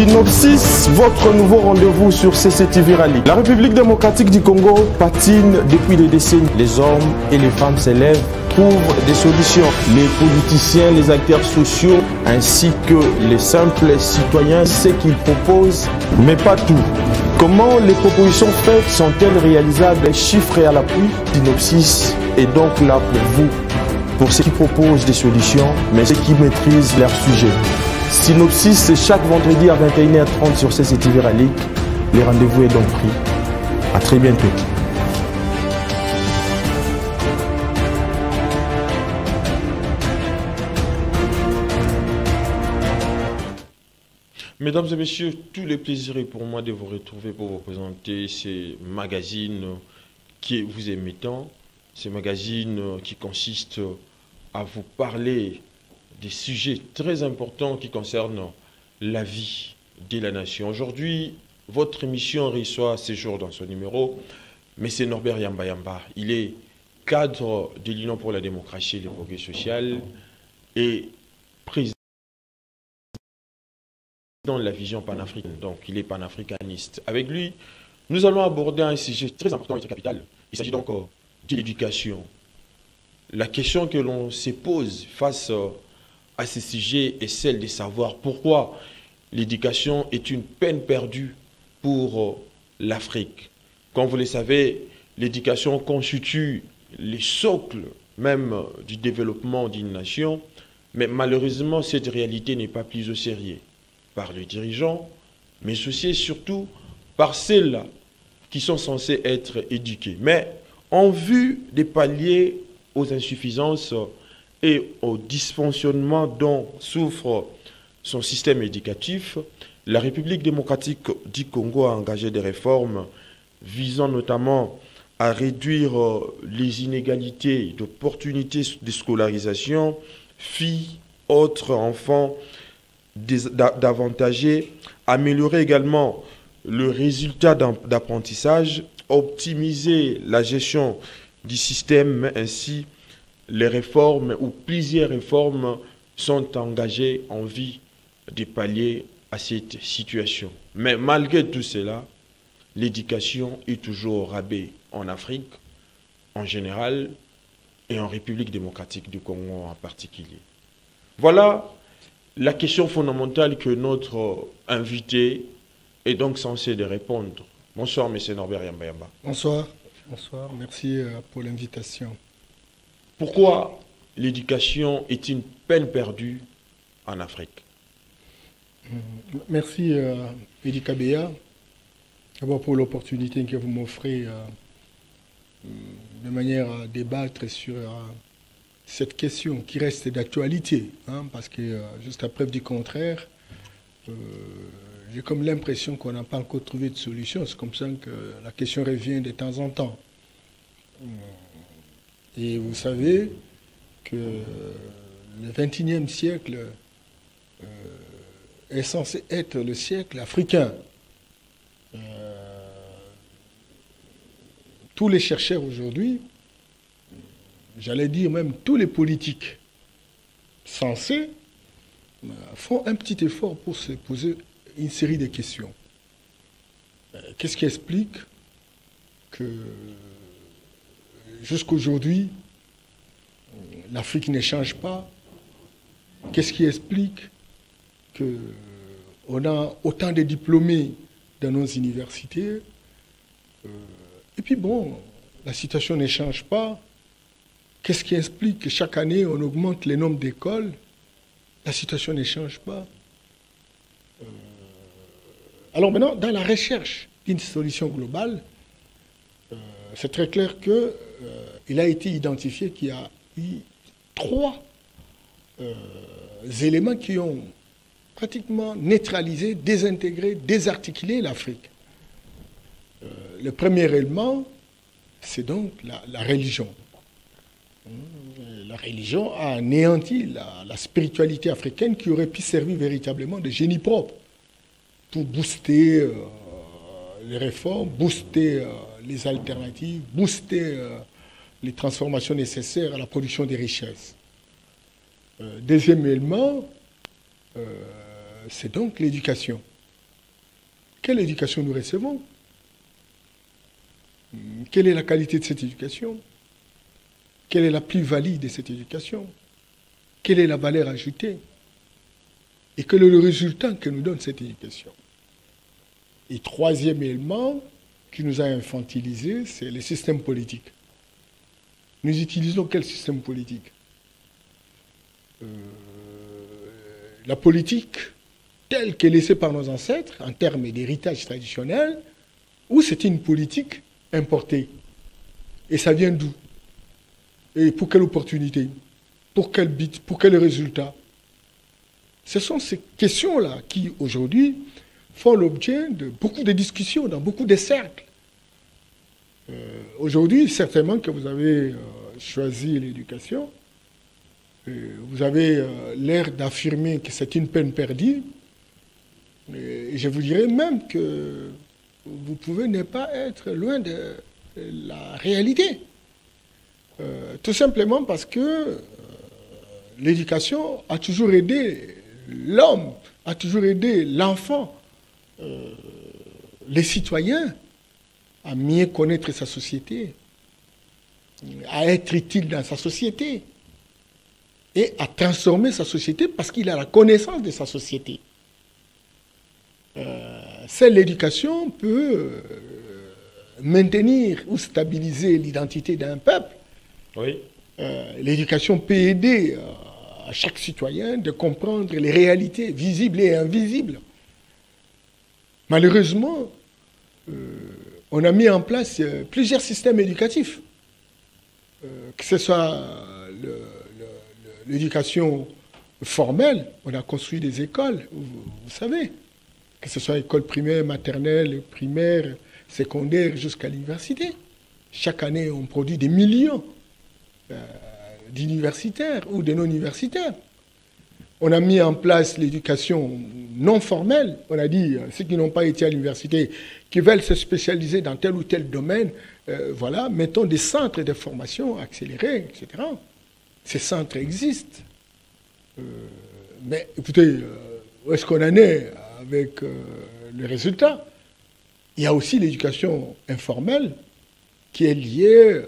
Synopsis, votre nouveau rendez-vous sur CCTV Rallye. La République démocratique du Congo patine depuis des décennies. Les hommes et les femmes s'élèvent, trouvent des solutions. Les politiciens, les acteurs sociaux, ainsi que les simples citoyens, ce qu'ils proposent, mais pas tout. Comment les propositions faites sont-elles réalisables, chiffrées à l'appui? Synopsis est donc là pour vous, pour ceux qui proposent des solutions, mais ceux qui maîtrisent leur sujet. Synopsis, c'est chaque vendredi à 21h30 sur CCTV Rallye. Le rendez-vous est donc pris. À très bientôt. Mesdames et messieurs, tout le plaisir est pour moi de vous retrouver pour vous présenter ces magazines qui vous aiment tant. Ces magazines qui consistent à vous parler des sujets très importants qui concernent la vie de la nation. Aujourd'hui, votre émission reçoit ce jour dans son numéro, mais c'est Norbert Yamba Yamba. Il est cadre de l'Union pour la démocratie et le progrès social et président de la vision panafricaine. Donc, il est panafricaniste. Avec lui, nous allons aborder un sujet très important et très capital. Il s'agit donc de l'éducation. La question que l'on se pose face à ce sujet est celle de savoir pourquoi l'éducation est une peine perdue pour l'Afrique. Comme vous le savez, l'éducation constitue le socle même du développement d'une nation, mais malheureusement, cette réalité n'est pas prise au sérieux par les dirigeants, mais aussi et surtout par celles qui sont censées être éduquées. Mais en vue de pallier aux insuffisances et au dysfonctionnement dont souffre son système éducatif, la République démocratique du Congo a engagé des réformes visant notamment à réduire les inégalités d'opportunités de scolarisation, filles, autres enfants d'avantagés, améliorer également le résultat d'apprentissage, optimiser la gestion du système, mais ainsi les réformes ou plusieurs réformes sont engagées en vue de pallier à cette situation. Mais malgré tout cela, l'éducation est toujours au rabais en Afrique en général et en République démocratique du Congo en particulier. Voilà la question fondamentale que notre invité est donc censé de répondre. Bonsoir, M. Norbert Yamba Yamba. Bonsoir. Bonsoir, merci pour l'invitation. Pourquoi l'éducation est une peine perdue en Afrique? Merci, Edi Kabea, d'abord pour l'opportunité que vous m'offrez de manière à débattre sur cette question qui reste d'actualité, hein, parce que jusqu'à preuve du contraire, j'ai comme l'impression qu'on n'a pas encore trouvé de solution. C'est comme ça que la question revient de temps en temps. Et vous savez que le XXIe siècle est censé être le siècle africain. Tous les chercheurs aujourd'hui, j'allais dire même tous les politiques censés, font un petit effort pour se poser une série de questions. Qu'est-ce qui explique que jusqu'aujourd'hui, l'Afrique ne change pas? Qu'est-ce qui explique qu'on a autant de diplômés dans nos universités? Et puis bon, la situation ne change pas. Qu'est-ce qui explique que chaque année, on augmente le nombre d'écoles? La situation ne change pas. Alors maintenant, dans la recherche d'une solution globale, c'est très clair qu'il a été identifié qu'il y a eu 3 éléments qui ont pratiquement neutralisé, désintégré, désarticulé l'Afrique. Le premier élément, c'est donc la religion. La religion a anéanti la spiritualité africaine qui aurait pu servir véritablement de génie propre pour booster les réformes, booster les alternatives, booster les transformations nécessaires à la production des richesses. Deuxième élément, c'est donc l'éducation. quelle éducation nous recevons? Quelle est la qualité de cette éducation? Quelle est la plus-value de cette éducation? Quelle est la valeur ajoutée? Et quel est le résultat que nous donne cette éducation? Et troisième élément qui nous a infantilisés, c'est le système politique. Nous utilisons quel système politique? La politique telle qu'elle est laissée par nos ancêtres, en termes d'héritage traditionnel, ou c'est une politique importée? Et ça vient d'où? Et pour quelle opportunité? Pour quel but? Pour quel résultat? Ce sont ces questions-là qui, aujourd'hui, font l'objet de beaucoup de discussions dans beaucoup de cercles. Aujourd'hui, certainement que vous avez choisi l'éducation, vous avez l'air d'affirmer que c'est une peine perdue, et je vous dirais même que vous pouvez ne pas être loin de la réalité. Tout simplement parce que l'éducation a toujours aidé l'homme, a toujours aidé l'enfant, les citoyens, à mieux connaître sa société, à être utile dans sa société et à transformer sa société parce qu'il a la connaissance de sa société. Seule l'éducation peut maintenir ou stabiliser l'identité d'un peuple. Oui. L'éducation peut aider à chaque citoyen de comprendre les réalités visibles et invisibles. Malheureusement, on a mis en place plusieurs systèmes éducatifs, que ce soit l'éducation formelle, on a construit des écoles, vous savez, que ce soit école primaire, maternelle, primaire, secondaire, jusqu'à l'université. Chaque année, on produit des millions d'universitaires ou de non-universitaires. On a mis en place l'éducation non formelle. On a dit, ceux qui n'ont pas été à l'université, qui veulent se spécialiser dans tel ou tel domaine, voilà, mettons des centres de formation accélérés, etc. Ces centres existent. Mais écoutez, où est-ce qu'on en est avec le résultat? Il y a aussi l'éducation informelle qui est liée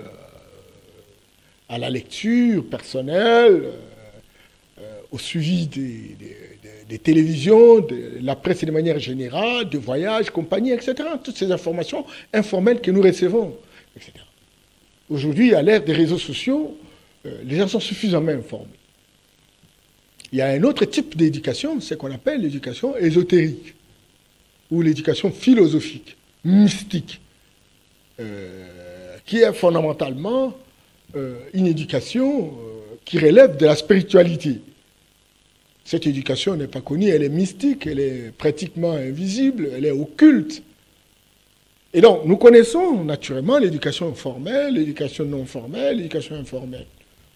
à la lecture personnelle, au suivi des télévisions, de la presse de manière générale, de voyages, compagnie, etc. Toutes ces informations informelles que nous recevons, etc. Aujourd'hui, à l'ère des réseaux sociaux, les gens sont suffisamment informés. Il y a un autre type d'éducation, c'est ce qu'on appelle l'éducation ésotérique, ou l'éducation philosophique, mystique, qui est fondamentalement une éducation qui relève de la spiritualité. Cette éducation n'est pas connue, elle est mystique, elle est pratiquement invisible, elle est occulte. Et donc, nous connaissons naturellement l'éducation formelle, l'éducation non formelle, l'éducation informelle.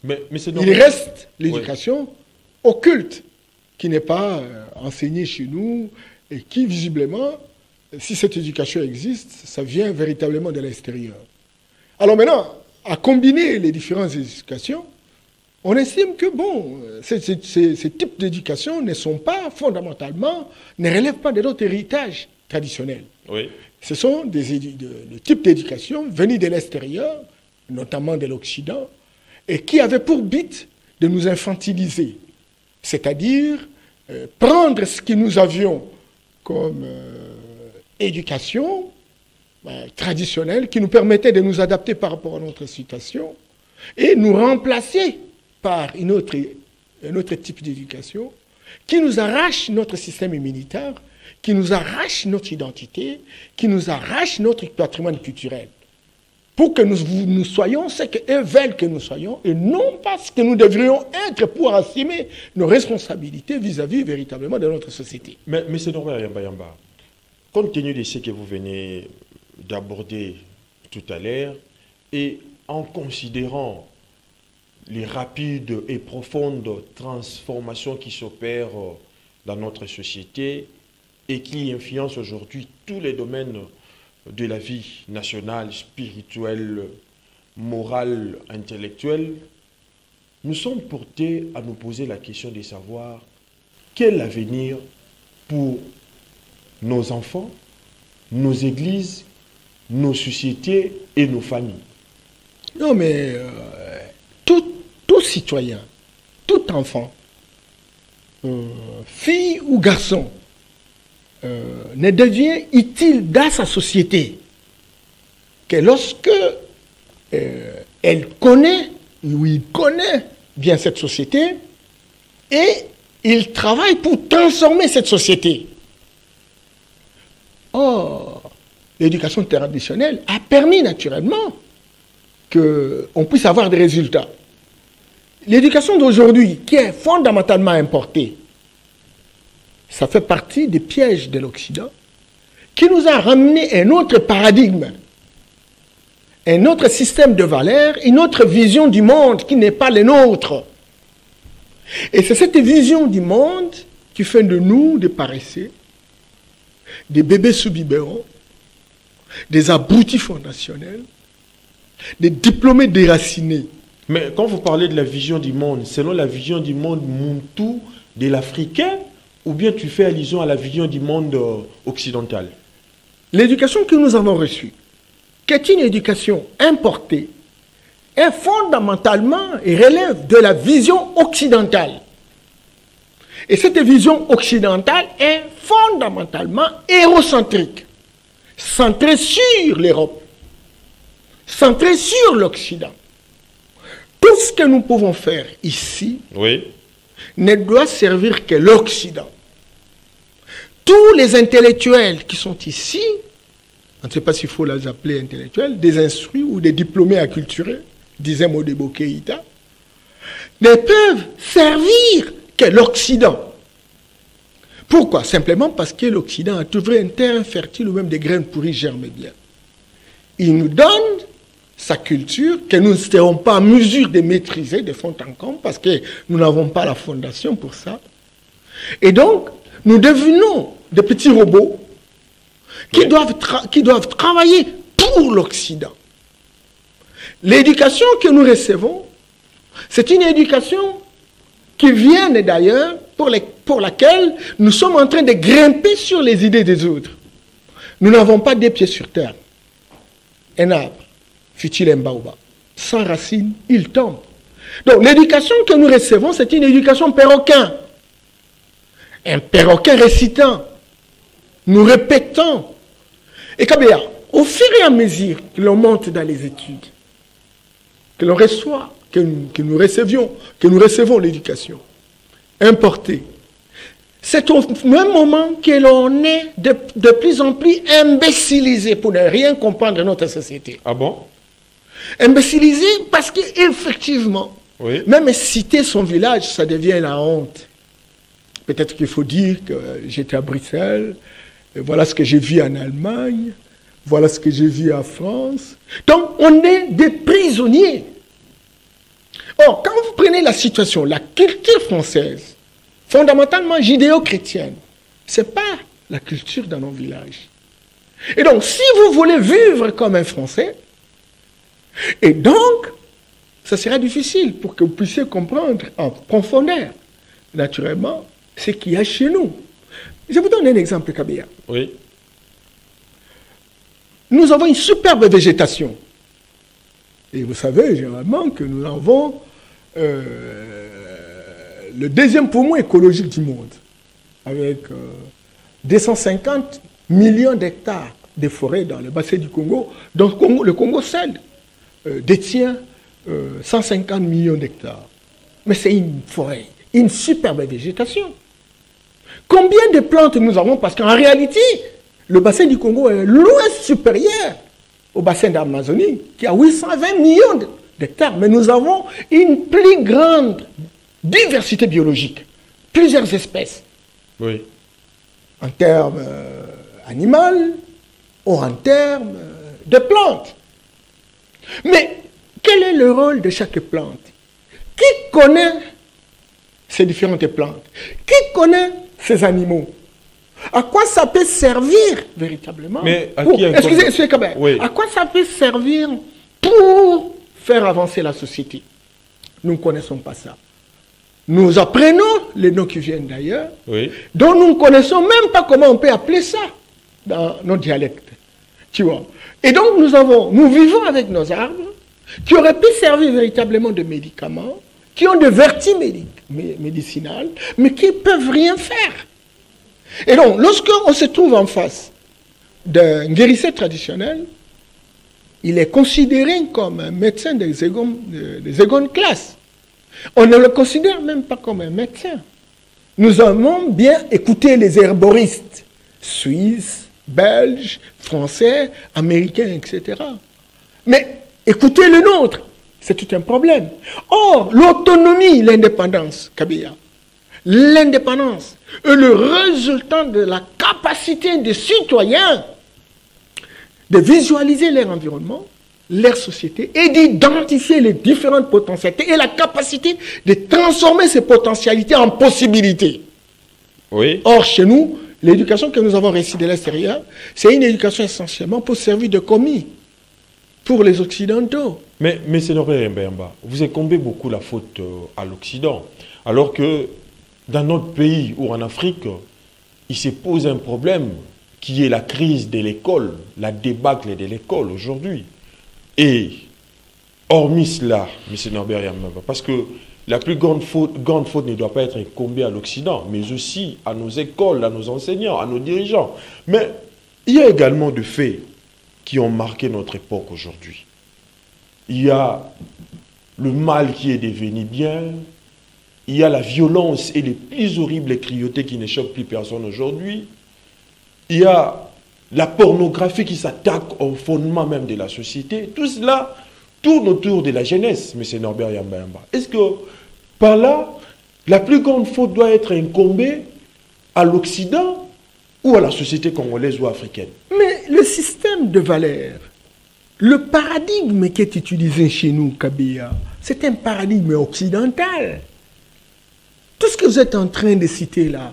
Mais il reste l'éducation occulte, qui n'est pas enseignée chez nous, et qui, visiblement, si cette éducation existe, ça vient véritablement de l'extérieur. Alors maintenant, à combiner les différentes éducations, on estime que, bon, ces types d'éducation ne sont pas fondamentalement, ne relèvent pas de notre héritage traditionnel. Oui. Ce sont des types d'éducation venus de l'extérieur, notamment de l'Occident, et qui avaient pour but de nous infantiliser. C'est-à-dire prendre ce que nous avions comme éducation traditionnelle, qui nous permettait de nous adapter par rapport à notre situation, et nous remplacer par un autre type d'éducation qui nous arrache notre système immunitaire, qui nous arrache notre identité, qui nous arrache notre patrimoine culturel. Pour que nous soyons ce qu'eux veulent que nous soyons, et non pas ce que nous devrions être pour assumer nos responsabilités vis-à-vis véritablement de notre société. Mais c'est normal, Yamba Yamba. Compte tenu de ce que vous venez d'aborder tout à l'heure, et en considérant les rapides et profondes transformations qui s'opèrent dans notre société et qui influencent aujourd'hui tous les domaines de la vie nationale, spirituelle, morale, intellectuelle, nous sommes portés à nous poser la question de savoir quel avenir pour nos enfants, nos églises, nos sociétés et nos familles. Non, mais tout citoyen, tout enfant, fille ou garçon, ne devient utile dans sa société que lorsque elle connaît ou il connaît bien cette société et il travaille pour transformer cette société. Or, l'éducation traditionnelle a permis naturellement qu'on puisse avoir des résultats. L'éducation d'aujourd'hui, qui est fondamentalement importée, ça fait partie des pièges de l'Occident, qui nous a ramené un autre paradigme, un autre système de valeurs, une autre vision du monde qui n'est pas le nôtre. Et c'est cette vision du monde qui fait de nous des paresseux, des bébés sous biberon, des abrutis fondationnels, des diplômés déracinés. Mais quand vous parlez de la vision du monde, selon la vision du monde Muntu de l'Africain, ou bien tu fais allusion à la vision du monde occidental? L'éducation que nous avons reçue, qui est une éducation importée, est fondamentalement et relève de la vision occidentale. Et cette vision occidentale est fondamentalement hérocentrique, centrée sur l'Europe, centrée sur l'Occident. Tout ce que nous pouvons faire ici ne doit servir que l'Occident. Tous les intellectuels qui sont ici, on ne sait pas s'il faut les appeler intellectuels, des instruits ou des diplômés acculturés, disait Modibo Keïta, ne peuvent servir que l'Occident. Pourquoi? Simplement parce que l'Occident a trouvé un terrain fertile où même des graines pourries germent bien. Il nous donne sa culture que nous ne serons pas en mesure de maîtriser de fond en comble parce que nous n'avons pas la fondation pour ça. Et donc, nous devenons des petits robots qui doivent travailler pour l'Occident. L'éducation que nous recevons, c'est une éducation qui vient d'ailleurs, pour laquelle nous sommes en train de grimper sur les idées des autres. Nous n'avons pas des pieds sur terre. Un arbre, fut-il un baobab, sans racines, il tombe. Donc l'éducation que nous recevons, c'est une éducation perroquin. Un perroquin récitant, nous répétons. Et Kabea, au fur et à mesure que l'on monte dans les études, que l'on reçoit, que nous recevons l'éducation importée, c'est au même moment que l'on est de plus en plus imbécilisé pour ne rien comprendre de notre société. Ah bon? Imbécilisé parce qu'effectivement, même citer son village, ça devient la honte. Peut-être qu'il faut dire que j'étais à Bruxelles, et voilà ce que j'ai vu en Allemagne, voilà ce que j'ai vu en France. Donc, on est des prisonniers. Or, quand vous prenez la situation, la culture française, fondamentalement judéo-chrétienne, ce n'est pas la culture dans nos villages. Et donc, si vous voulez vivre comme un Français, et donc, ça sera difficile pour que vous puissiez comprendre en profondeur, naturellement, ce qu'il y a chez nous. Je vous donne un exemple, Kabea. Oui. Nous avons une superbe végétation. Et vous savez, généralement, que nous avons le deuxième poumon écologique du monde, avec 250 millions d'hectares de forêts dans le bassin du Congo. Donc le Congo seul détient 150 millions d'hectares. Mais c'est une forêt, une superbe végétation. Combien de plantes nous avons? Parce qu'en réalité, le bassin du Congo est loin supérieur au bassin d'Amazonie, qui a 820 millions d'hectares. Mais nous avons une plus grande diversité biologique, plusieurs espèces. Oui. En termes animaux ou en termes de plantes. Mais quel est le rôle de chaque plante? Qui connaît ces différentes plantes? Qui connaît ces animaux? À quoi ça peut servir véritablement? Mais à pour, qui excusez, oui. À quoi ça peut servir pour faire avancer la société? Nous ne connaissons pas ça. Nous apprenons les noms qui viennent d'ailleurs, oui, dont nous ne connaissons même pas comment on peut appeler ça. dans nos dialectes. Tu vois. Et donc, nous vivons avec nos arbres qui auraient pu servir véritablement de médicaments, qui ont des vertus médicinales, mais qui ne peuvent rien faire. Et donc, lorsqu'on se trouve en face d'un guérisseur traditionnel, il est considéré comme un médecin de seconde classe. On ne le considère même pas comme un médecin. Nous avons bien écouté les herboristes suisses, belges, français, américains, etc. Mais écoutez le nôtre, c'est tout un problème. Or, l'autonomie, l'indépendance, Kabila, l'indépendance est le résultat de la capacité des citoyens de visualiser leur environnement, leur société et d'identifier les différentes potentialités et la capacité de transformer ces potentialités en possibilités. Oui. Or, chez nous, l'éducation que nous avons reçue de l'extérieur, c'est une éducation essentiellement pour servir de commis pour les Occidentaux. Mais Norbert Yamba, vous incombez beaucoup la faute à l'Occident, alors que dans notre pays ou en Afrique, il se pose un problème qui est la crise de l'école, la débâcle de l'école aujourd'hui. Et hormis cela, M. Norbert Yamba, parce que la plus grande faute ne doit pas être incombée à l'Occident, mais aussi à nos écoles, à nos enseignants, à nos dirigeants. Mais il y a également des faits qui ont marqué notre époque aujourd'hui. Il y a le mal qui est devenu bien, il y a la violence et les plus horribles cruautés qui ne choquent plus personne aujourd'hui, il y a la pornographie qui s'attaque au fondement même de la société. Tout cela tourne autour de la jeunesse, M. Norbert Yamba. Est-ce que par là, la plus grande faute doit être incombée à l'Occident ou à la société congolaise ou africaine? Mais le système de valeurs, le paradigme qui est utilisé chez nous, Kabila, c'est un paradigme occidental. Tout ce que vous êtes en train de citer là,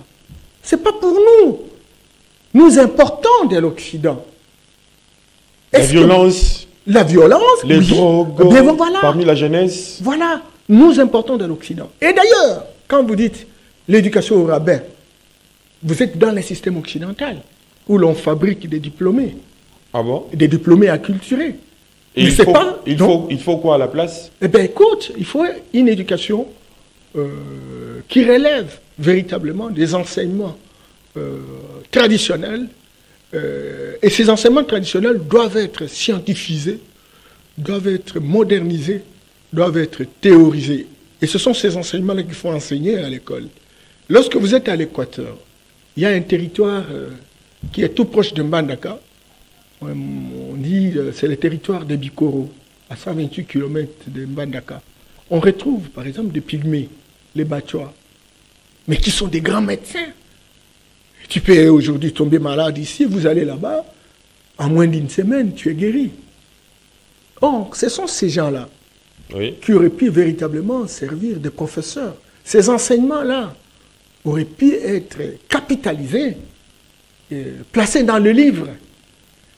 ce n'est pas pour nous. Nous importons de l'Occident. La violence, les drogues, voilà, parmi la jeunesse. Voilà, nous importons de l'Occident. Et d'ailleurs, quand vous dites l'éducation au rabais, vous êtes dans le système occidental, où l'on fabrique des diplômés. Ah bon? Des diplômés acculturés. Et il faut quoi à la place? Eh bien, écoute, il faut une éducation qui relève véritablement des enseignements traditionnels. Et ces enseignements traditionnels doivent être scientifisés, doivent être modernisés, doivent être théorisés. Et ce sont ces enseignements-là qu'il faut enseigner à l'école. Lorsque vous êtes à l'Équateur, il y a un territoire qui est tout proche de Mbandaka. On dit c'est le territoire de Bikoro, à 128 km de Mbandaka. On retrouve par exemple des pygmées, les Bachois, mais qui sont des grands médecins. Tu peux aujourd'hui tomber malade ici, vous allez là-bas, en moins d'une semaine, tu es guéri. Donc, ce sont ces gens-là qui auraient pu véritablement servir de professeurs. Ces enseignements-là auraient pu être capitalisés, placés dans le livre,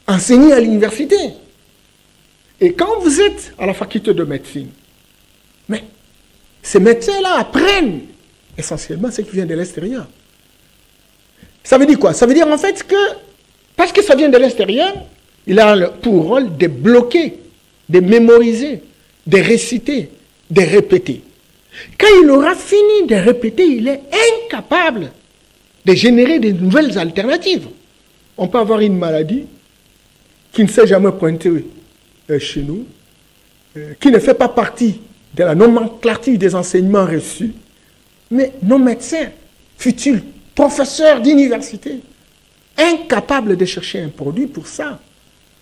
enseignés à l'université. Et quand vous êtes à la faculté de médecine, mais ces médecins-là apprennent essentiellement ce qui vient de l'extérieur. Ça veut dire quoi? Ça veut dire en fait que, parce que ça vient de l'extérieur, il a pour rôle de bloquer, de mémoriser, de réciter, de répéter. Quand il aura fini de répéter, il est incapable de générer de nouvelles alternatives. On peut avoir une maladie qui ne s'est jamais pointée chez nous, qui ne fait pas partie de la nomenclature des enseignements reçus, mais nos médecins, futurs professeurs d'université, incapables de chercher un produit pour ça,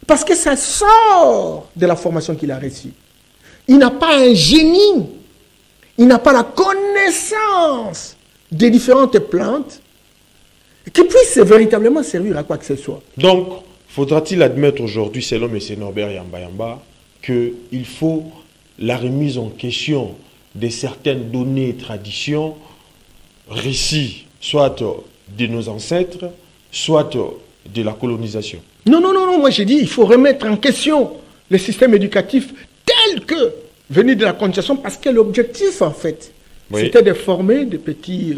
parce que ça sort de la formation qu'il a reçue. Il n'a pas un génie, il n'a pas la connaissance des différentes plantes qui puissent véritablement servir à quoi que ce soit. Donc, faudra-t-il admettre aujourd'hui, selon M. Norbert Yamba, qu'il faut la remise en question de certaines données et traditions, récits, soit de nos ancêtres, soit de la colonisation? Non, moi j'ai dit il faut remettre en question le système éducatif tel que venu de la colonisation, parce que l'objectif en fait, c'était de former des petits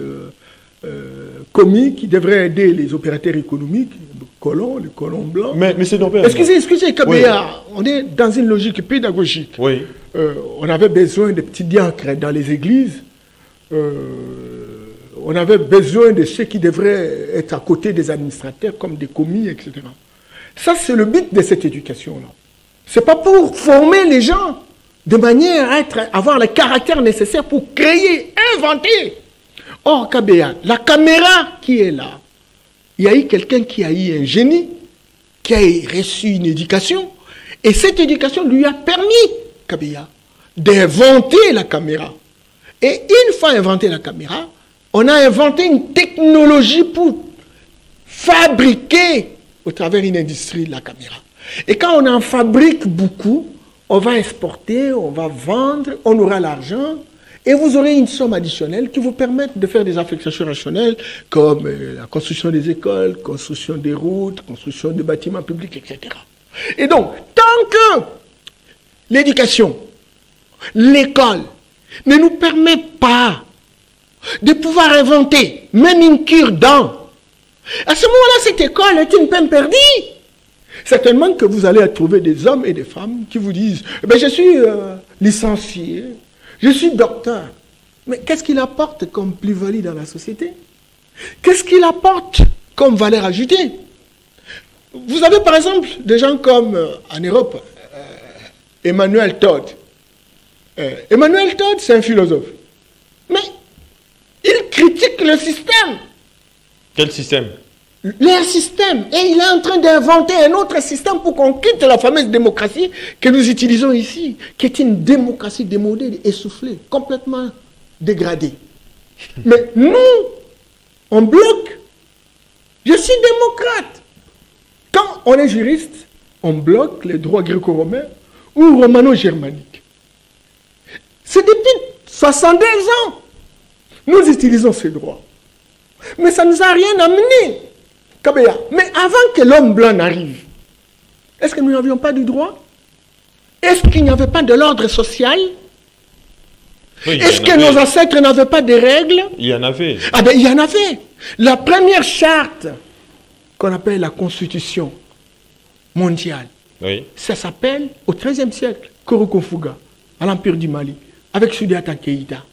commis qui devrait aider les opérateurs économiques, les colons blancs. Mais c'est normal. Excusez, Kabea, on est dans une logique pédagogique. Oui. On avait besoin de petits diacres dans les églises. On avait besoin de ceux qui devraient être à côté des administrateurs, comme des commis, etc. Ça, c'est le but de cette éducation-là. Ce n'est pas pour former les gens de manière à avoir le caractère nécessaire pour créer, inventer. Or, Kabea, la caméra qui est là, il y a eu quelqu'un qui a eu un génie, qui a reçu une éducation, et cette éducation lui a permis, Kabea, d'inventer la caméra. Et une fois inventé la caméra, on a inventé une technologie pour fabriquer au travers d'une industrie la caméra. Et quand on en fabrique beaucoup, on va exporter, on va vendre, on aura l'argent, et vous aurez une somme additionnelle qui vous permet de faire des affectations rationnelles comme la construction des écoles, construction des routes, construction des bâtiments publics, etc. Et donc, tant que l'éducation, l'école ne nous permet pas de pouvoir inventer même une cure-dent, à ce moment-là, cette école est une peine perdue. Certainement que vous allez trouver des hommes et des femmes qui vous disent « Je suis licencié, je suis docteur. » Mais qu'est-ce qu'il apporte comme plus-value dans la société? Qu'est-ce qu'il apporte comme valeur ajoutée? Vous avez par exemple des gens comme en Europe, Emmanuel Todd. Emmanuel Todd, c'est un philosophe. Mais il critique le système. Quel système? Leur système. Et il est en train d'inventer un autre système pour qu'on quitte la fameuse démocratie que nous utilisons ici, qui est une démocratie démodée, essoufflée, complètement dégradée. Mais nous, on bloque. Je suis démocrate. Quand on est juriste, on bloque les droits gréco-romains ou romano-germaniques. C'est depuis 72 ans. Nous utilisons ces droits. Mais ça ne nous a rien amené. Kabea. Mais avant que l'homme blanc n'arrive, est-ce que nous n'avions pas du droit? Est-ce qu'il n'y avait pas de l'ordre social? Oui, est-ce que nos ancêtres n'avaient pas de règles? Il y en avait. Ah ben il y en avait. La première charte qu'on appelle la Constitution mondiale, oui, ça s'appelle au XIIIe siècle, Korokofuga, à l'Empire du Mali, avec Soudieata Keïta.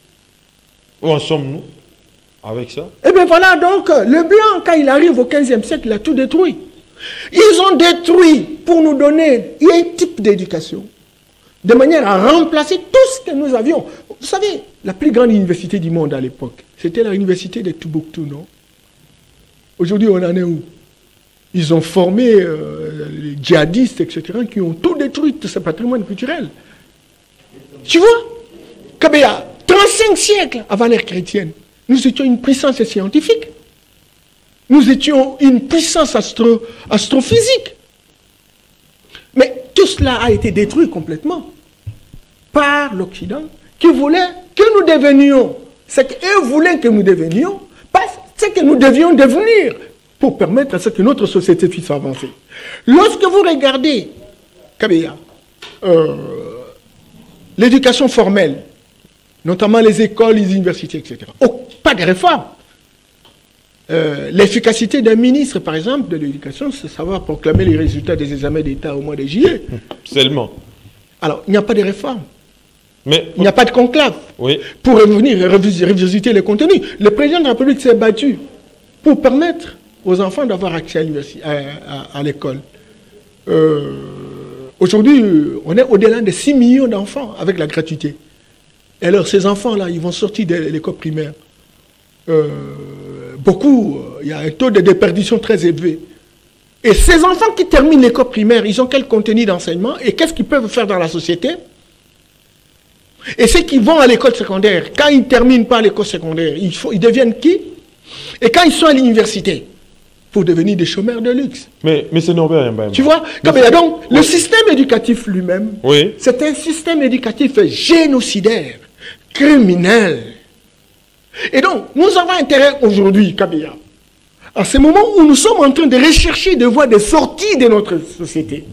Où en sommes-nous avec ça? Eh bien voilà, donc, le blanc, quand il arrive au XVe siècle, il a tout détruit. Ils ont détruit pour nous donner un type d'éducation, de manière à remplacer tout ce que nous avions. Vous savez, la plus grande université du monde à l'époque, c'était l'université de Tombouctou, non? Aujourd'hui, on en est où? Ils ont formé les djihadistes, etc., qui ont tout détruit, tout ce patrimoine culturel. Tu vois? Kabea, 35 siècles avant l'ère chrétienne, nous étions une puissance scientifique. Nous étions une puissance astrophysique. Mais tout cela a été détruit complètement par l'Occident qui voulait que nous devenions ce qu'eux voulaient que nous devenions, pas ce que nous devions devenir pour permettre à ce que notre société puisse avancer. Lorsque vous regardez, Kabea, l'éducation formelle, notamment les écoles, les universités, etc. Oh, pas de réforme. L'efficacité d'un ministre, par exemple, de l'éducation, c'est savoir proclamer les résultats des examens d'État au mois de juillet. Seulement. Alors, il n'y a pas de réforme. Mais, il n'y a pas de conclave. Oui. Pour revenir revisiter les contenus. Le président de la République s'est battu pour permettre aux enfants d'avoir accès à l'école. Aujourd'hui, on est au-delà de 6 millions d'enfants avec la gratuité. Et alors, ces enfants-là, ils vont sortir de l'école primaire. Beaucoup, il y a un taux de déperdition très élevé. Et ces enfants qui terminent l'école primaire, ils ont quel contenu d'enseignement et qu'est-ce qu'ils peuvent faire dans la société? Et ceux qui vont à l'école secondaire, quand ils ne terminent pas l'école secondaire, ils deviennent qui? Et quand ils sont à l'université, pour devenir des chômeurs de luxe. Mais c'est normal. Tu vois? Donc, le système éducatif lui-même, oui, c'est un système éducatif génocidaire, criminel. Et donc, nous avons intérêt aujourd'hui, Kabea, à ce moment où nous sommes en train de rechercher des voies de sortie de notre société,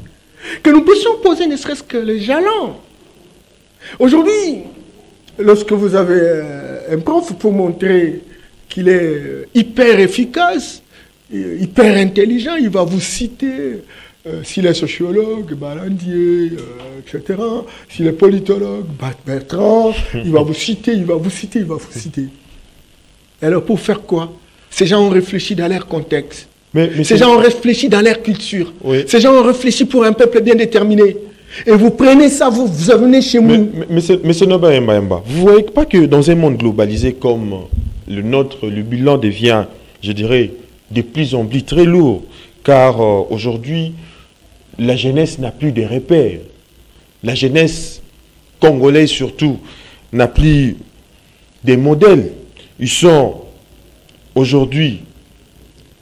que nous puissions poser ne serait-ce que les jalons. Aujourd'hui, lorsque vous avez un prof pour montrer qu'il est hyper efficace, hyper intelligent. Il va vous citer, s'il est sociologue, Balandier, etc. S'il est politologue, Bertrand, il va vous citer, il va vous citer, il va vous citer. Et alors pour faire quoi? Ces gens ont réfléchi dans leur contexte. Mais ces gens ont réfléchi dans leur culture. Oui. Ces gens ont réfléchi pour un peuple bien déterminé. Et vous prenez ça, vous venez chez nous. Mais c'est Noba Mba. Vous ne voyez pas que dans un monde globalisé comme le nôtre, le bilan devient, je dirais, de plus en plus très lourd. Car aujourd'hui, la jeunesse n'a plus de repères. La jeunesse congolaise surtout n'a plus des modèles. Ils sont aujourd'hui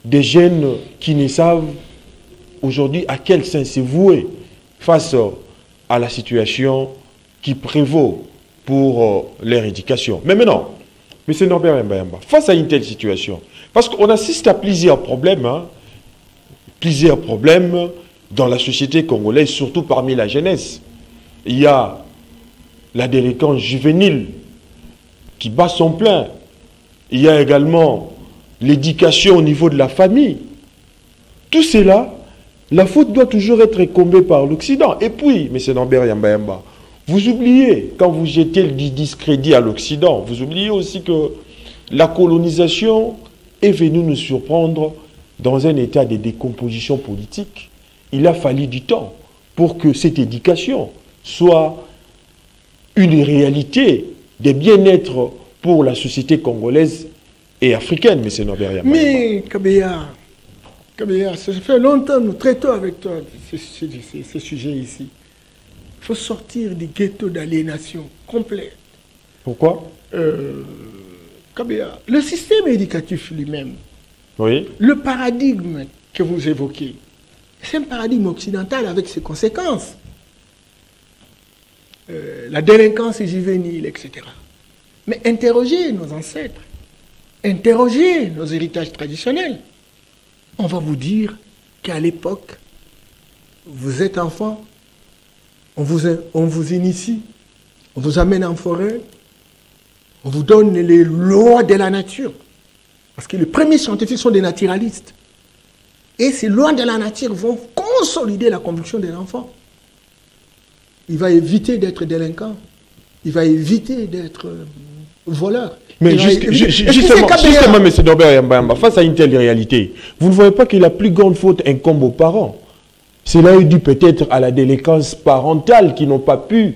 des jeunes qui ne savent aujourd'hui à quel sens se vouer face à la situation qui prévaut pour leur éducation. Mais maintenant, M. Norbert Mbayamba, face à une telle situation, parce qu'on assiste à plusieurs problèmes dans la société congolaise, surtout parmi la jeunesse. Il y a la délinquance juvénile qui bat son plein. Il y a également l'éducation au niveau de la famille. Tout cela, la faute doit toujours être incombée par l'Occident. Et puis, M. Norbert Mbayamba, vous oubliez, quand vous jetez du discrédit à l'Occident, vous oubliez aussi que la colonisation est venue nous surprendre dans un état de décomposition politique. Il a fallu du temps pour que cette éducation soit une réalité de bien-être pour la société congolaise et africaine, M. Norbert Mbayamba. Mais, Kabea, ça fait longtemps, nous traitons avec toi ce sujet ici. Il faut sortir du ghetto d'aliénation complète. Pourquoi Kabea, le système éducatif lui-même, oui. Le paradigme que vous évoquez, c'est un paradigme occidental avec ses conséquences. La délinquance juvénile, etc. Mais interrogez nos ancêtres, interrogez nos héritages traditionnels. On va vous dire qu'à l'époque, vous êtes enfant, on vous initie, on vous amène en forêt, on vous donne les lois de la nature. Parce que les premiers scientifiques sont des naturalistes. Et ces lois de la nature vont consolider la conviction de l'enfant. Il va éviter d'être délinquant. Il va éviter d'être voleur. Mais justement, M. Norbert Mbayamba, face à une telle réalité, vous ne voyez pas que la plus grande faute incombe aux parents? Cela est dû peut-être à la délinquance parentale qui n'ont pas pu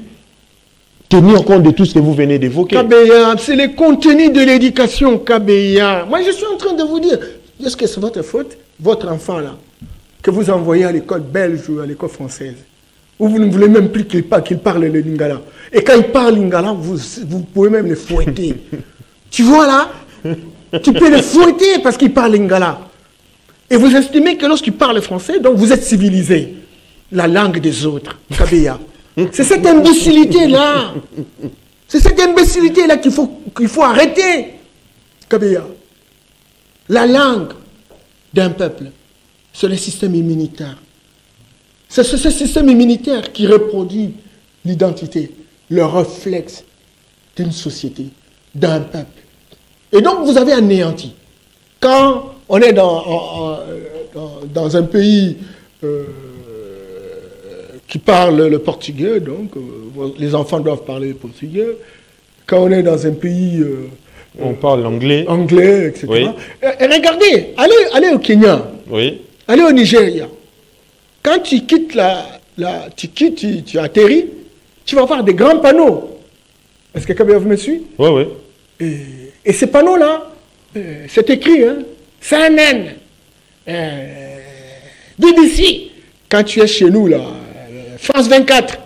tenir compte de tout ce que vous venez d'évoquer. Kabea, c'est le contenu de l'éducation, Kabea. Moi, je suis en train de vous dire, est-ce que c'est votre faute, votre enfant là, que vous envoyez à l'école belge ou à l'école française, où vous ne voulez même plus qu'il parle le lingala. Et quand il parle lingala, vous pouvez même le fouetter. Tu vois là, tu peux le fouetter parce qu'il parle lingala. Et vous estimez que lorsqu'il parle français, donc vous êtes civilisé. La langue des autres, Kabea. C'est cette imbécilité-là. C'est cette imbécilité-là qu'il faut arrêter, Kabea. La langue d'un peuple, c'est le système immunitaire. C'est ce système immunitaire qui reproduit l'identité, le réflexe d'une société, d'un peuple. Et donc vous avez anéanti. Quand on est dans un pays qui parle le portugais, donc les enfants doivent parler le portugais. Quand on est dans un pays... on parle l'anglais. Anglais, etc. Oui. Et regardez, allez au Kenya. Oui. Allez au Nigeria. Quand tu quittes tu atterris, tu vas voir des grands panneaux. Est-ce que Kabea vous me suit? Oui, oui. Et ces panneaux-là, c'est écrit, hein, CNN, BBC. Quand tu es chez nous, là, France 24,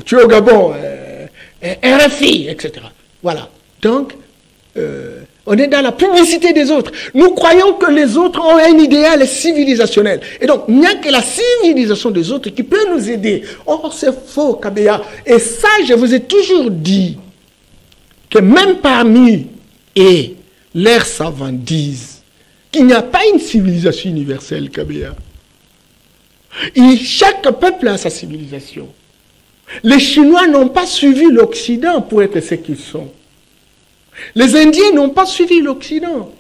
tu es au Gabon, RFI, etc. Voilà. Donc, on est dans la publicité des autres. Nous croyons que les autres ont un idéal civilisationnel. Et donc, il n'y a que la civilisation des autres qui peut nous aider. Or, c'est faux, Kabea. Et ça, je vous ai toujours dit que même parmi leurs savants disent qu'il n'y a pas une civilisation universelle, Kabea. Et chaque peuple a sa civilisation. Les Chinois n'ont pas suivi l'Occident pour être ce qu'ils sont. Les Indiens n'ont pas suivi l'Occident.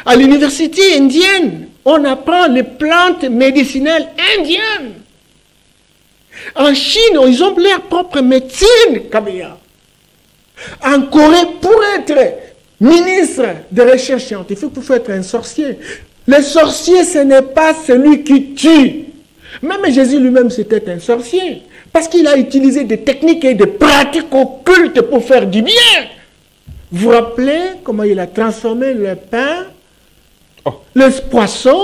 À l'université indienne, on apprend les plantes médicinales indiennes. En Chine, ils ont leur propre médecine, Kabila. En Corée, pour être ministre de recherche scientifique, il faut être un sorcier. Le sorcier, ce n'est pas celui qui tue. Même Jésus lui-même, c'était un sorcier. Parce qu'il a utilisé des techniques et des pratiques occultes pour faire du bien. Vous vous rappelez comment il a transformé le pain, le poisson?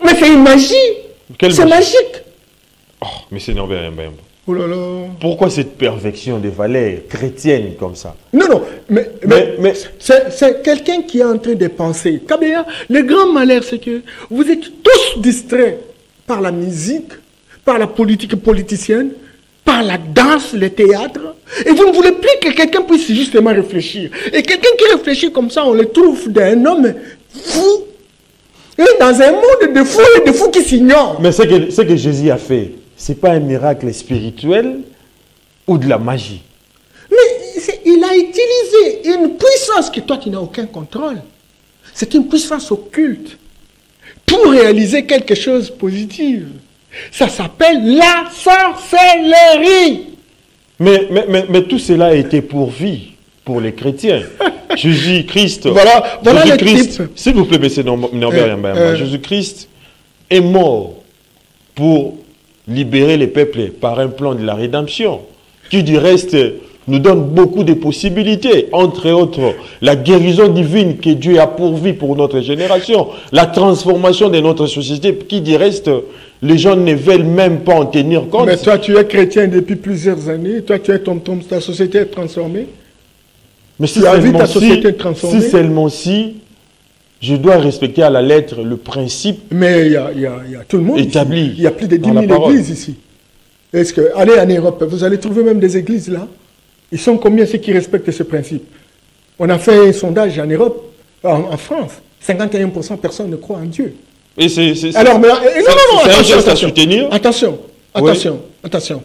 Mais c'est une magie. C'est magique. Oh, mais c'est Norbert Yamba Yamba. Oh là là. Pourquoi cette perfection des valeurs chrétiennes comme ça? Non, non, mais c'est quelqu'un qui est en train de penser. Kabila, le grand malheur, c'est que vous êtes tous distraits par la musique, par la politique politicienne, par la danse, le théâtre, et vous ne voulez plus que quelqu'un puisse justement réfléchir. Et quelqu'un qui réfléchit comme ça, on le trouve d'un homme fou, et dans un monde de fous et de fous qui s'ignorent. Mais ce que Jésus a fait, ce n'est pas un miracle spirituel ou de la magie. Mais il a utilisé une puissance que toi, tu n'as aucun contrôle. C'est une puissance occulte pour réaliser quelque chose de positif. Ça s'appelle la sorcellerie. Mais tout cela a été pourvu pour les chrétiens. Jésus-Christ, voilà Jésus-Christ, s'il vous plaît, baissez Norbert Yamba Yamba. Jésus-Christ est mort pour libérer les peuples par un plan de la rédemption, qui du reste nous donne beaucoup de possibilités, entre autres la guérison divine que Dieu a pourvu pour notre génération, la transformation de notre société, qui du reste les gens ne veulent même pas en tenir compte. Mais toi tu es chrétien depuis plusieurs années, toi tu es ta société est transformée. Mais si seulement si je dois respecter à la lettre le principe. Mais il y a tout le monde établi. Ici. Il y a plus de 10 000 églises ici. Est-ce que, allez en Europe, vous allez trouver même des églises là. Ils sont combien ceux qui respectent ce principe? On a fait un sondage en Europe, en France. 51% personne ne croit en Dieu. Et c'est un geste à soutenir. Attention.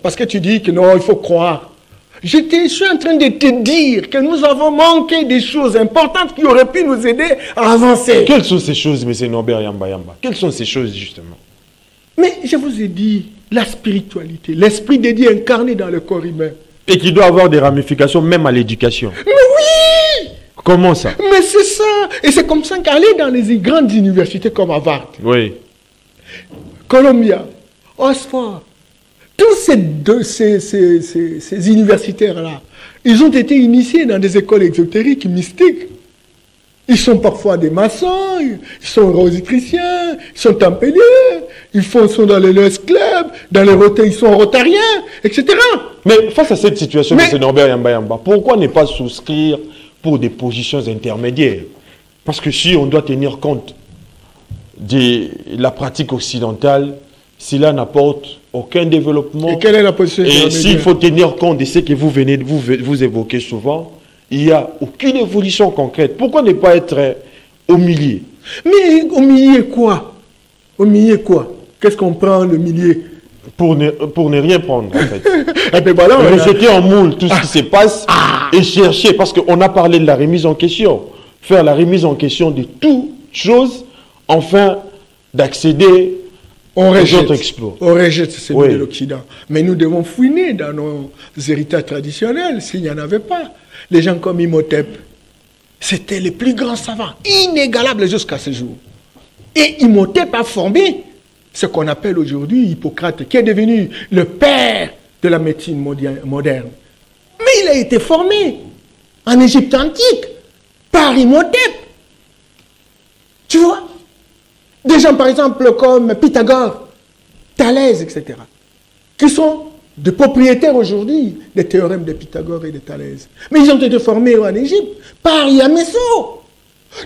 Parce que tu dis que non, il faut croire. Je suis en train de te dire que nous avons manqué des choses importantes qui auraient pu nous aider à avancer. Quelles sont ces choses, M. Norbert Yamba Yamba? Quelles sont ces choses, justement? Mais je vous ai dit, la spiritualité, l'esprit de Dieu incarné dans le corps humain. Et qui doit avoir des ramifications même à l'éducation. Mais oui! Comment ça? Mais c'est ça. Et c'est comme ça qu'aller dans les grandes universités comme Harvard, oui, Columbia, Oxford, tous ces universitaires-là, ils ont été initiés dans des écoles exotériques, mystiques. Ils sont parfois des maçons, ils sont rosicruciens, ils sont tempéliers, ils sont dans les Lois Club, dans les ils sont rotariens, etc. Mais face à cette situation, M. Norbert Yamba Yamba, pourquoi ne pas souscrire pour des positions intermédiaires? Parce que si on doit tenir compte de la pratique occidentale, cela n'apporte aucun développement. Et quelle est la position intermédiaire? Et s'il faut tenir compte de ce que vous venez de vous évoquer souvent, il n'y a aucune évolution concrète. Pourquoi ne pas être au milieu? Mais au milieu quoi? Au milieu quoi? Qu'est-ce qu'on prend le milieu? Pour ne rien prendre, en fait. Et puis voilà, rejeter en moule tout ce qui se passe et chercher, parce qu'on a parlé de la remise en question. Faire la remise en question de toutes choses, enfin d'accéder aux autres exploits. On rejette celui de l'Occident. Mais nous devons fouiner dans nos héritages traditionnels s'il n'y en avait pas. Les gens comme Imhotep, c'était les plus grands savants, inégalables jusqu'à ce jour. Et Imhotep a formé ce qu'on appelle aujourd'hui Hippocrate, qui est devenu le père de la médecine moderne. Mais il a été formé en Égypte antique par Imhotep. Tu vois? Des gens, par exemple, comme Pythagore, Thalès, etc., qui sont de propriétaires aujourd'hui des théorèmes de Pythagore et de Thalès. Mais ils ont été formés en Égypte par Yamesso.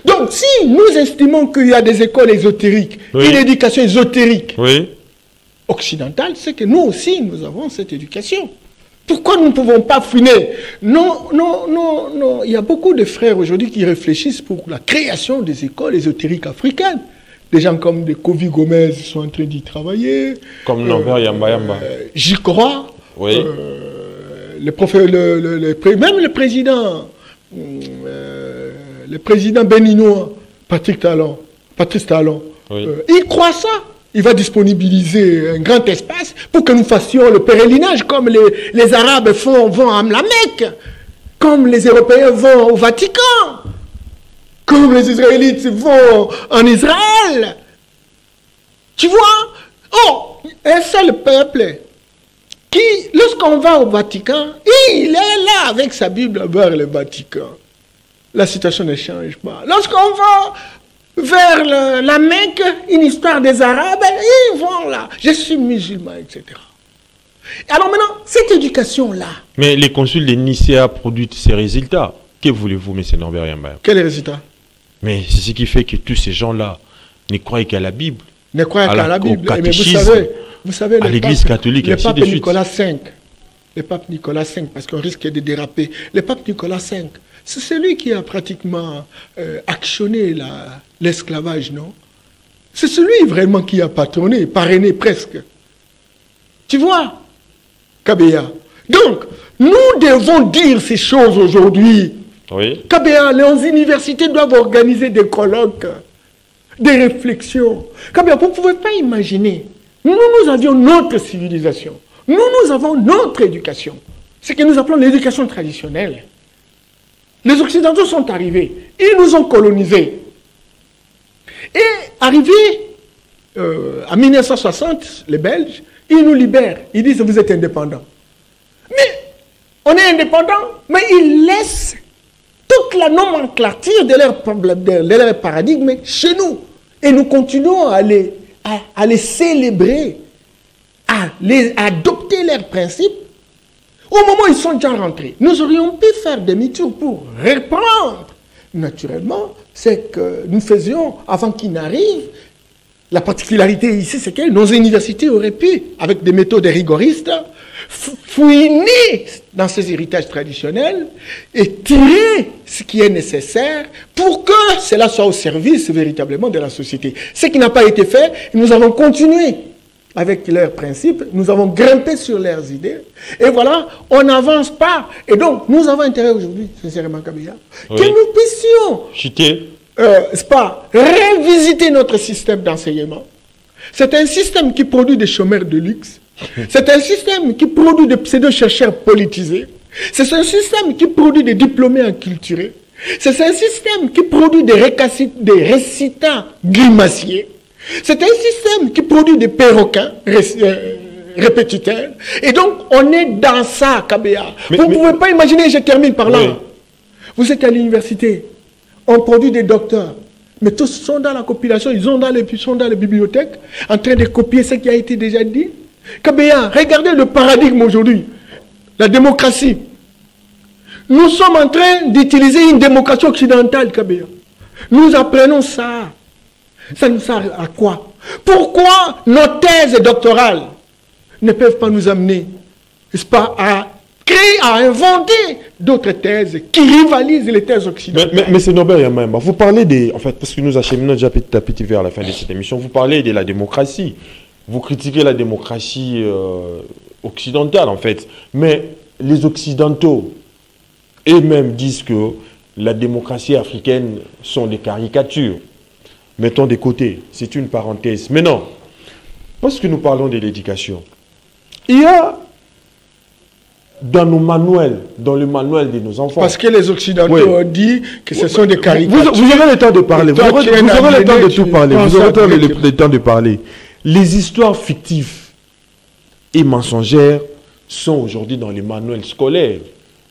Donc, si nous estimons qu'il y a des écoles ésotériques, une éducation ésotérique occidentale, c'est que nous aussi, nous avons cette éducation. Pourquoi nous ne pouvons pas fouiner? Non. Il y a beaucoup de frères aujourd'hui qui réfléchissent pour la création des écoles ésotériques africaines. Des gens comme des Kofi Gomez sont en train d'y travailler. Comme Norbert Yamba Yamba. J'y crois. Oui. Même le président le président béninois, Patrice Talon, Oui. il croit ça. Il va disponibiliser un grand espace pour que nous fassions le pèlerinage comme les Arabes vont à la Mecque, comme les Européens vont au Vatican, comme les Israélites vont en Israël. Tu vois? Oh, un seul peuple qui, lorsqu'on va au Vatican, il est là avec sa Bible vers le Vatican. La situation ne change pas. Lorsqu'on va vers la Mecque, une histoire des Arabes, ils vont là. Je suis musulman, etc. Alors maintenant, cette éducation-là... Mais les consuls de Nicée a produit ces résultats. Que voulez-vous, M. Norbert Yambaya? Quel résultat? Mais c'est ce qui fait que tous ces gens-là ne croient qu'à la Bible. Ne croient qu'à la Bible. Au Mais catéchisme, vous savez, à l'Église catholique, et le ainsi pape de suite. Nicolas V, le pape Nicolas V, parce qu'on risque de déraper, le pape Nicolas V, c'est celui qui a pratiquement actionné l'esclavage, non? C'est celui vraiment qui a patronné, parrainé presque. Tu vois, Kabea. Donc, nous devons dire ces choses aujourd'hui. Oui. Kabea, les universités doivent organiser des colloques, des réflexions. Kabea, vous ne pouvez pas imaginer. Nous avions notre civilisation. Nous avons notre éducation. Ce que nous appelons l'éducation traditionnelle. Les Occidentaux sont arrivés. Ils nous ont colonisés. Et arrivés en 1960, les Belges, ils nous libèrent. Ils disent, vous êtes indépendants. Mais on est indépendants, mais ils laissent toute la nomenclature de leur paradigme chez nous. Et nous continuons à les célébrer, à adopter leurs principes. Au moment où ils sont déjà rentrés, nous aurions pu faire demi-tour pour reprendre. Naturellement, c'est que nous faisions avant qu'ils n'arrivent. La particularité ici, c'est que nos universités auraient pu, avec des méthodes rigoristes, fouiner dans ces héritages traditionnels et tirer ce qui est nécessaire pour que cela soit au service véritablement de la société. Ce qui n'a pas été fait, nous avons continué avec leurs principes, nous avons grimpé sur leurs idées, et voilà, on n'avance pas. Et donc, nous avons intérêt aujourd'hui, sincèrement, Kabila, que nous puissions c'est pas révisiter notre système d'enseignement. C'est un système qui produit des chômeurs de luxe. C'est un système qui produit des pseudo-chercheurs politisés. C'est un système qui produit des diplômés inculturés. C'est un système qui produit des récitants grimaciers. C'est un système qui produit des perroquins répétiteurs. Et donc, on est dans ça, Kabea. Vous ne pouvez pas imaginer, je termine par là. Oui. Vous êtes à l'université, on produit des docteurs. Mais tous sont dans la compilation, ils sont dans les bibliothèques, en train de copier ce qui a été déjà dit. Kabea, regardez le paradigme aujourd'hui. La démocratie. Nous sommes en train d'utiliser une démocratie occidentale, Kabea. Nous apprenons ça. Ça nous sert à quoi? Pourquoi nos thèses doctorales ne peuvent pas nous amener, n'est-ce pas, à créer, à inventer d'autres thèses qui rivalisent les thèses occidentales? Mais c'est Norbert Yambaya. Vous parlez des... En fait, parce que nous acheminons déjà petit à petit vers la fin de cette émission, vous parlez de la démocratie. Vous critiquez la démocratie occidentale, en fait. Mais les Occidentaux eux-mêmes disent que la démocratie africaine sont des caricatures. Mettons de côté, c'est une parenthèse. Mais non, parce que nous parlons de l'éducation, il y a dans nos manuels, dans le manuel de nos enfants... Parce que les Occidentaux ont dit que ce sont des caricatures. Vous aurez le temps de parler, vous aurez le temps de tout parler, vous aurez le temps de parler. Les histoires fictives et mensongères sont aujourd'hui dans les manuels scolaires.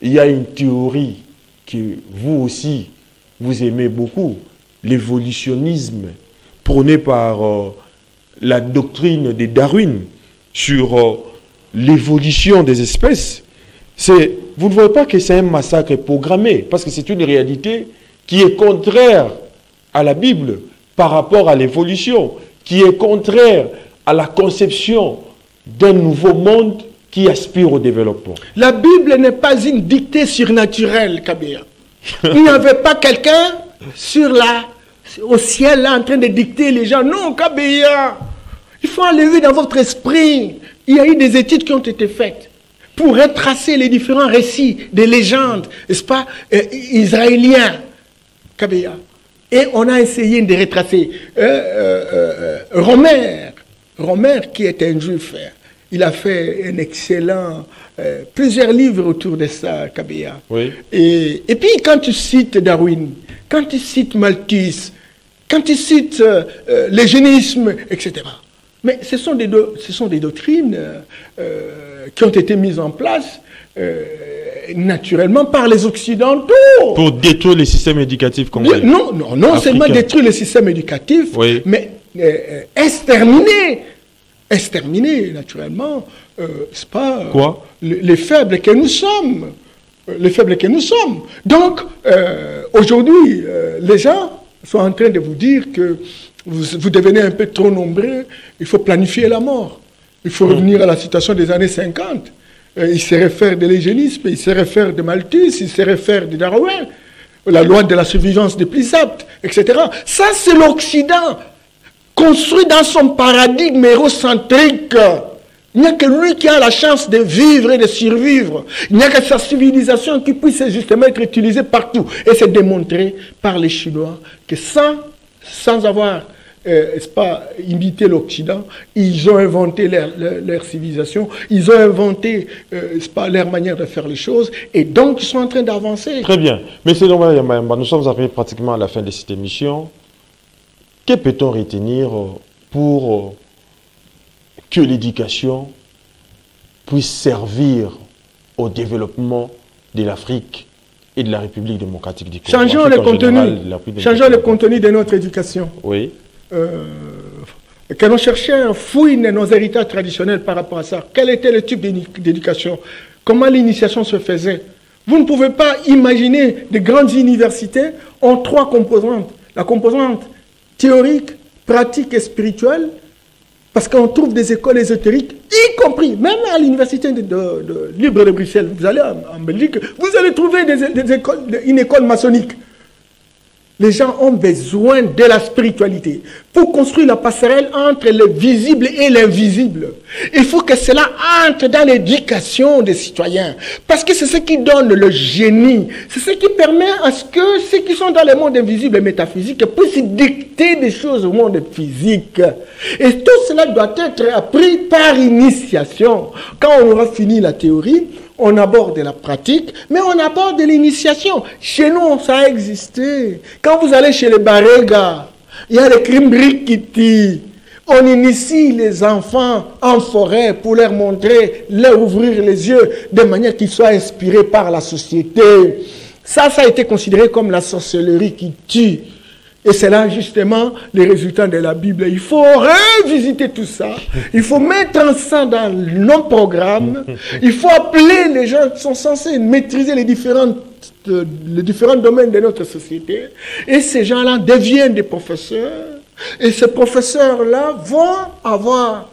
Il y a une théorie que vous aussi, vous aimez beaucoup, l'évolutionnisme prôné par la doctrine de Darwin sur l'évolution des espèces. Vous ne voyez pas que c'est un massacre programmé, parce que c'est une réalité qui est contraire à la Bible par rapport à l'évolution, qui est contraire à la conception d'un nouveau monde qui aspire au développement. La Bible n'est pas une dictée surnaturelle, Kabea. Il n'y avait pas quelqu'un au ciel là, en train de dicter les gens. Non, Kabea, il faut enlever dans votre esprit. Il y a eu des études qui ont été faites. pour retracer les différents récits des légendes, n'est-ce pas, israéliens, Kabea. Et on a essayé de retracer Romer, qui est un juif, il a fait un excellent, plusieurs livres autour de ça, Kabea. Oui. Et puis quand tu cites Darwin, quand tu cites Malthus, quand tu cites l'eugénisme, etc. Mais ce sont des doctrines qui ont été mises en place naturellement par les Occidentaux. Pour détruire les systèmes éducatifs congolais. Non seulement détruire le système éducatif, oui, mais exterminer naturellement, c'est pas quoi, les faibles que nous sommes. Les faibles que nous sommes. Donc, aujourd'hui, les gens sont en train de vous dire que vous devenez un peu trop nombreux, il faut planifier la mort. Il faut revenir à la situation des années 50. Il se réfère de l'eugénisme, il se réfère de Malthus, il se réfère de Darwin, la loi de la survivance des plus aptes, etc. Ça, c'est l'Occident, construit dans son paradigme hérocentrique. Il n'y a que lui qui a la chance de vivre et de survivre. Il n'y a que sa civilisation qui puisse justement être utilisée partout. Et c'est démontré par les Chinois que sans avoir imité l'Occident, ils ont inventé leur civilisation, ils ont inventé leur manière de faire les choses, et donc ils sont en train d'avancer. Très bien. Monsieur Ndombele Yamba, nous sommes arrivés pratiquement à la fin de cette émission. Que peut-on retenir pour que l'éducation puisse servir au développement de l'Afrique et de la République démocratique du Congo? Changeons le contenu de notre éducation. Oui. Que nos chercheurs fouillent nos héritages traditionnels par rapport à ça. Quel était le type d'éducation? Comment l'initiation se faisait? Vous ne pouvez pas imaginer de grandes universités en 3 composantes. La composante théorique, pratique et spirituelle, parce qu'on trouve des écoles ésotériques, y compris, même à l'université de Libre de Bruxelles, vous allez en Belgique, vous allez trouver une école maçonnique. Les gens ont besoin de la spiritualité pour construire la passerelle entre le visible et l'invisible. Il faut que cela entre dans l'éducation des citoyens. Parce que c'est ce qui donne le génie. C'est ce qui permet à ce que ceux qui sont dans le monde invisible et métaphysique puissent dicter des choses au monde physique. Et tout cela doit être appris par initiation. Quand on aura fini la théorie, on aborde la pratique, mais on aborde l'initiation. Chez nous, ça a existé. Quand vous allez chez les Barega, il y a les Krimbrikiti. On initie les enfants en forêt pour leur montrer, leur ouvrir les yeux, de manière qu'ils soient inspirés par la société. Ça a été considéré comme la sorcellerie qui tue. Et c'est là justement les résultats de la Bible. Il faut revisiter tout ça. Il faut mettre ça dans nos programmes. Il faut appeler les gens qui sont censés maîtriser les différents domaines de notre société. Et ces gens-là deviennent des professeurs. Et ces professeurs-là vont avoir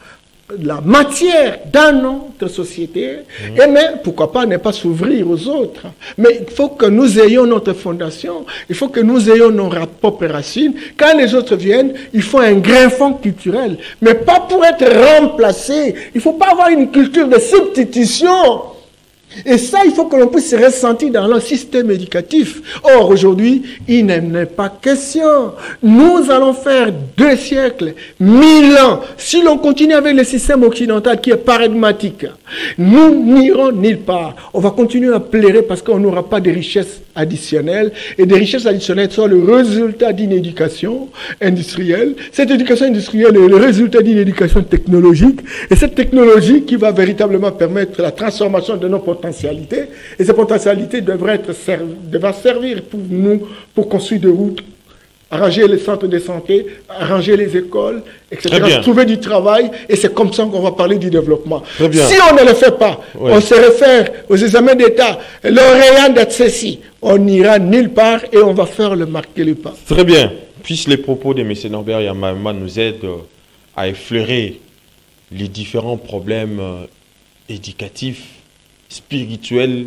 la matière dans notre société, et même, pourquoi pas, ne pas s'ouvrir aux autres. Mais il faut que nous ayons notre fondation, il faut que nous ayons nos propres racines. Quand les autres viennent, il faut un greffon culturel, mais pas pour être remplacé. Il ne faut pas avoir une culture de substitution. Et ça, il faut que l'on puisse se ressentir dans le système éducatif. Or, aujourd'hui, il n'en est pas question. Nous allons faire 2 siècles, 1000 ans. Si l'on continue avec le système occidental qui est paradigmatique, nous n'irons nulle part. On va continuer à pleurer parce qu'on n'aura pas de richesses additionnelles. Et des richesses additionnelles sont le résultat d'une éducation industrielle. Cette éducation industrielle est le résultat d'une éducation technologique. Et cette technologie qui va véritablement permettre la transformation de nos potentialités. Et ces potentialités devraient servir pour nous, pour construire des routes, arranger les centres de santé, arranger les écoles, etc. Trouver du travail, et c'est comme ça qu'on va parler du développement. Si on ne le fait pas, on se réfère aux examens d'État, lauréat d'être ceci, on n'ira nulle part et on va faire marquer le pas. Très bien. Puisse les propos de M. Norbert Yamba nous aident à effleurer les différents problèmes éducatifs, spirituels,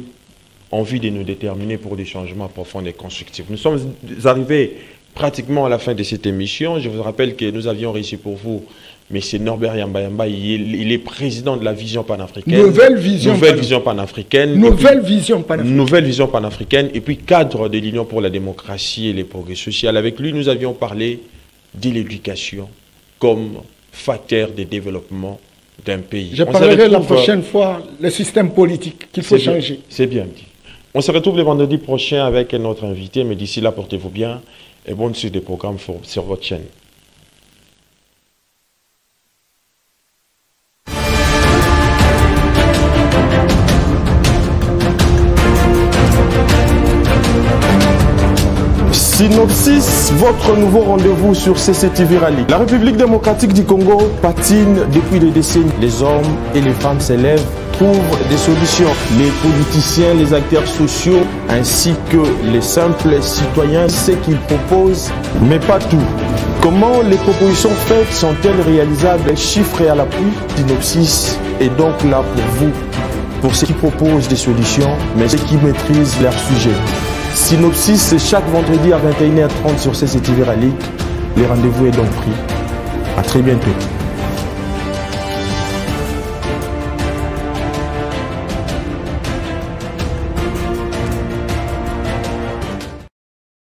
en vue de nous déterminer pour des changements profonds et constructifs. Nous sommes arrivés pratiquement à la fin de cette émission. Je vous rappelle que nous avions réussi pour vous M. Norbert Yamba-Yamba. Il est président de la vision panafricaine. Nouvelle vision panafricaine. Nouvelle vision panafricaine. Nouvelle vision panafricaine. Et puis cadre de l'Union pour la démocratie et les progrès sociaux. Avec lui, nous avions parlé de l'éducation comme facteur de développement d'un pays. Je parlerai la prochaine fois le système politique qu'il faut changer. C'est bien dit. On se retrouve le vendredi prochain avec notre invité, mais d'ici là, portez-vous bien et bonne suite des programmes sur votre chaîne. Synopsis, votre nouveau rendez-vous sur CCTV Rallye. La République démocratique du Congo patine depuis des décennies. Les hommes et les femmes s'élèvent, trouvent des solutions. Les politiciens, les acteurs sociaux, ainsi que les simples citoyens, ce qu'ils proposent, mais pas tout. Comment les propositions faites sont-elles réalisables? Chiffres à l'appui. Synopsis est donc là pour vous, pour ceux qui proposent des solutions, mais ceux qui maîtrisent leur sujet. Synopsis, c'est chaque vendredi à 21h30 sur CCTV Rallye. Le rendez-vous est donc pris. À très bientôt.